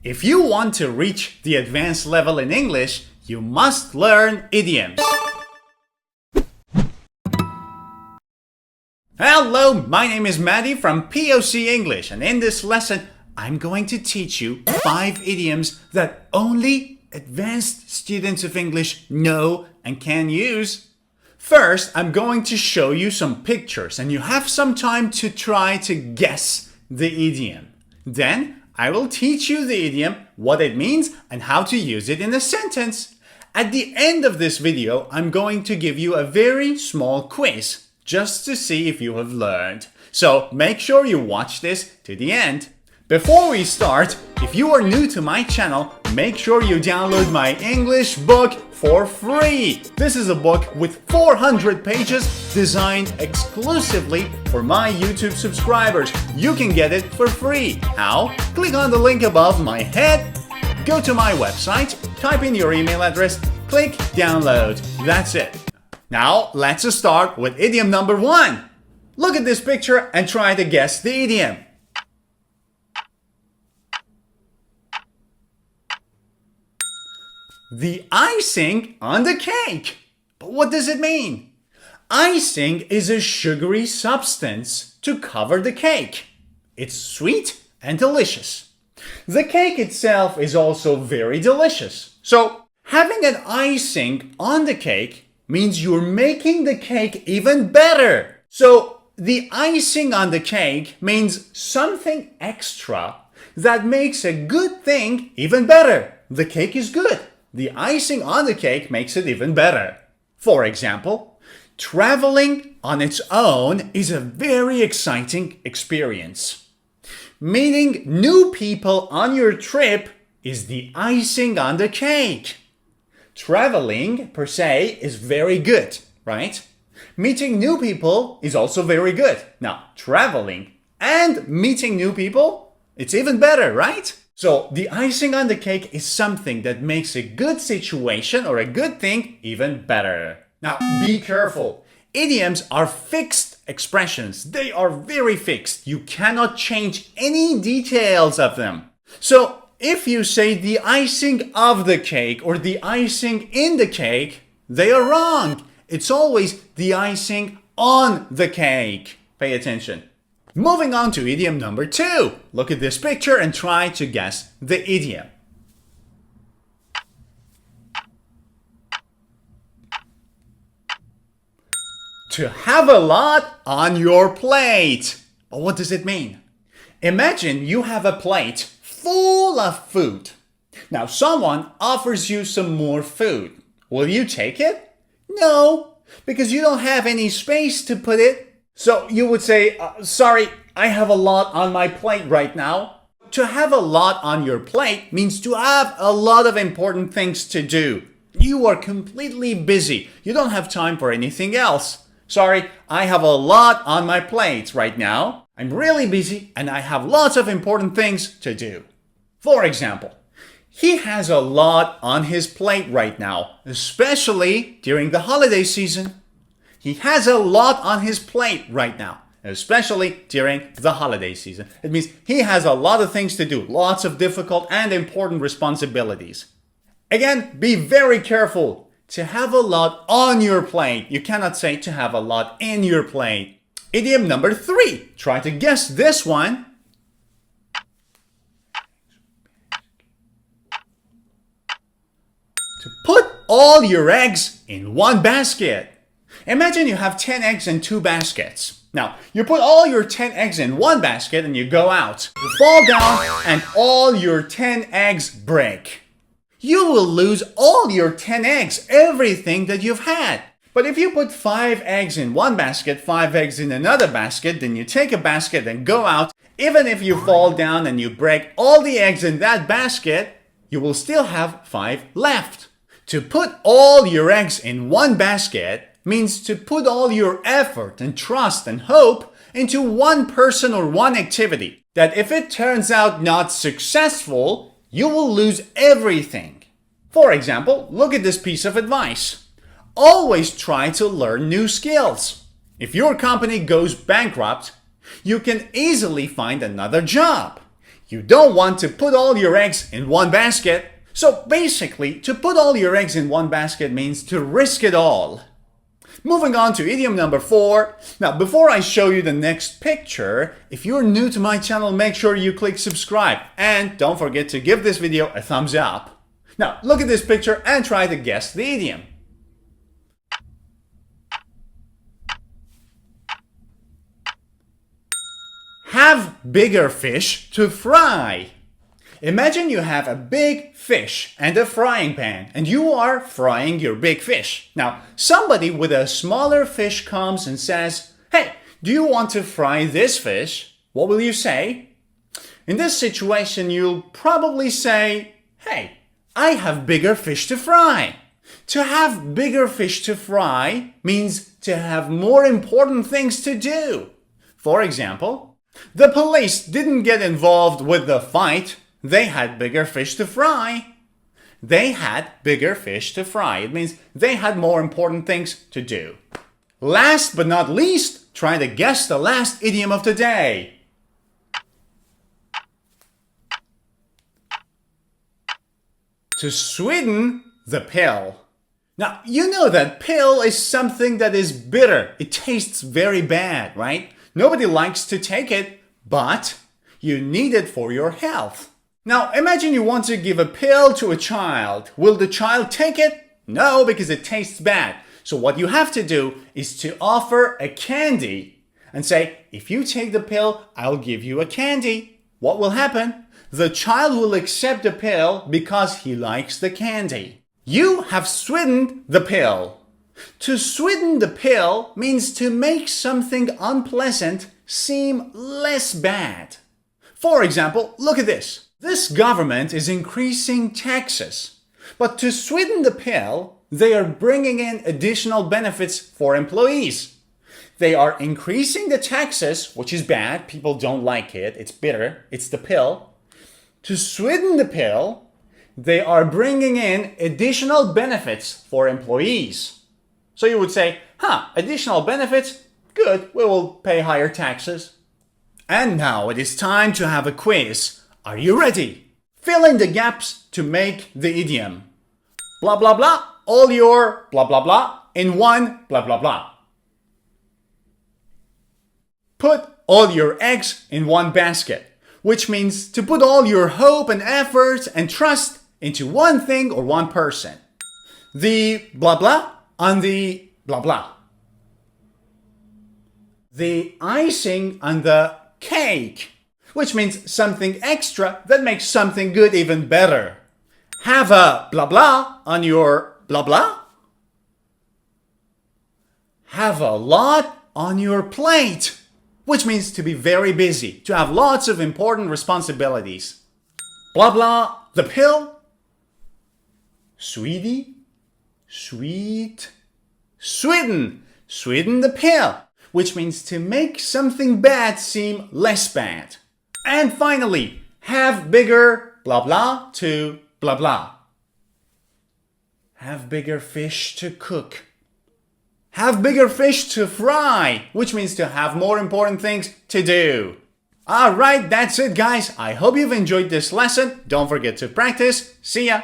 If you want to reach the advanced level in English, you must learn idioms. Hello, my name is Maddie from POC English, and in this lesson, I'm going to teach you 5 idioms that only advanced students of English know and can use. First, I'm going to show you some pictures, and you have some time to try to guess the idiom. Then, I will teach you the idiom, what it means, and how to use it in a sentence. At the end of this video, I'm going to give you a very small quiz, just to see if you have learned. So make sure you watch this to the end. Before we start, if you are new to my channel, make sure you download my English book for free. This is a book with 400 pages designed exclusively for my YouTube subscribers. You can get it for free. How? Click on the link above my head, go to my website, type in your email address, click download. That's it. Now, let's start with idiom number 1. Look at this picture and try to guess the idiom. The icing on the cake. But what does it mean? Icing is a sugary substance to cover the cake. It's sweet and delicious. The cake itself is also very delicious. So, having an icing on the cake means you're making the cake even better. So, the icing on the cake means something extra that makes a good thing even better. The cake is good. The icing on the cake makes it even better. For example, traveling on its own is a very exciting experience. Meeting new people on your trip is the icing on the cake. Traveling, per se, is very good, right? Meeting new people is also very good. Now, traveling and meeting new people, it's even better, right? So, the icing on the cake is something that makes a good situation or a good thing even better. Now, be careful. Idioms are fixed expressions. They are very fixed. You cannot change any details of them. So, if you say the icing of the cake or the icing in the cake, they are wrong. It's always the icing on the cake. Pay attention. Moving on to idiom number 2. Look at this picture and try to guess the idiom. To have a lot on your plate. But what does it mean? Imagine you have a plate full of food. Now someone offers you some more food. Will you take it? No, because you don't have any space to put it. So you would say, sorry, I have a lot on my plate right now. To have a lot on your plate means to have a lot of important things to do. You are completely busy. You don't have time for anything else. Sorry, I have a lot on my plate right now. I'm really busy and I have lots of important things to do. For example, he has a lot on his plate right now, especially during the holiday season. He has a lot on his plate right now, especially during the holiday season. It means he has a lot of things to do, lots of difficult and important responsibilities. Again, be very careful. To have a lot on your plate. You cannot say to have a lot in your plate. Idiom number 3. Try to guess this one. To put all your eggs in one basket. Imagine you have 10 eggs in 2 baskets. Now, you put all your 10 eggs in one basket and you go out. You fall down and all your 10 eggs break. You will lose all your 10 eggs, everything that you've had. But if you put 5 eggs in one basket, 5 eggs in another basket, then you take a basket and go out, even if you fall down and you break all the eggs in that basket, you will still have 5 left. To put all your eggs in one basket means to put all your effort and trust and hope into one person or one activity, that if it turns out not successful, you will lose everything. For example, look at this piece of advice. Always try to learn new skills. If your company goes bankrupt, you can easily find another job. You don't want to put all your eggs in one basket. So basically, to put all your eggs in one basket means to risk it all. Moving on to idiom number 4. Now, before I show you the next picture, if you're new to my channel, make sure you click subscribe. And don't forget to give this video a thumbs up. Now, look at this picture and try to guess the idiom. Have bigger fish to fry. Imagine you have a big fish and a frying pan, and you are frying your big fish. Now, somebody with a smaller fish comes and says, "Hey, do you want to fry this fish?" What will you say? In this situation, you'll probably say, "Hey, I have bigger fish to fry." To have bigger fish to fry means to have more important things to do. For example, the police didn't get involved with the fight. They had bigger fish to fry. They had bigger fish to fry. It means they had more important things to do. Last but not least, try to guess the last idiom of the day. To sweeten the pill. Now, you know that pill is something that is bitter. It tastes very bad, right? Nobody likes to take it, but you need it for your health. Now, imagine you want to give a pill to a child. Will the child take it? No, because it tastes bad. So what you have to do is to offer a candy and say, "If you take the pill, I'll give you a candy." What will happen? The child will accept the pill because he likes the candy. You have sweetened the pill. To sweeten the pill means to make something unpleasant seem less bad. For example, look at this. This government is increasing taxes, but to sweeten the pill, they are bringing in additional benefits for employees. They are increasing the taxes, which is bad. People don't like it. It's bitter. It's the pill. To sweeten the pill, they are bringing in additional benefits for employees. So you would say, additional benefits? Good, we will pay higher taxes. And now it is time to have a quiz. Are you ready? Fill in the gaps to make the idiom. Blah, blah, blah. All your blah, blah, blah in one blah, blah, blah. Put all your eggs in one basket, which means to put all your hope and effort and trust into one thing or one person. The blah, blah on the blah, blah. The icing on the cake, which means something extra that makes something good even better. Have a blah blah on your blah blah. Have a lot on your plate, which means to be very busy, to have lots of important responsibilities. Blah blah, the pill. Sweetie, sweet, sweeten, sweeten the pill, which means to make something bad seem less bad. And finally, have bigger blah blah to blah blah. Have bigger fish to cook. Have bigger fish to fry, which means to have more important things to do. Alright, that's it guys. I hope you've enjoyed this lesson. Don't forget to practice. See ya!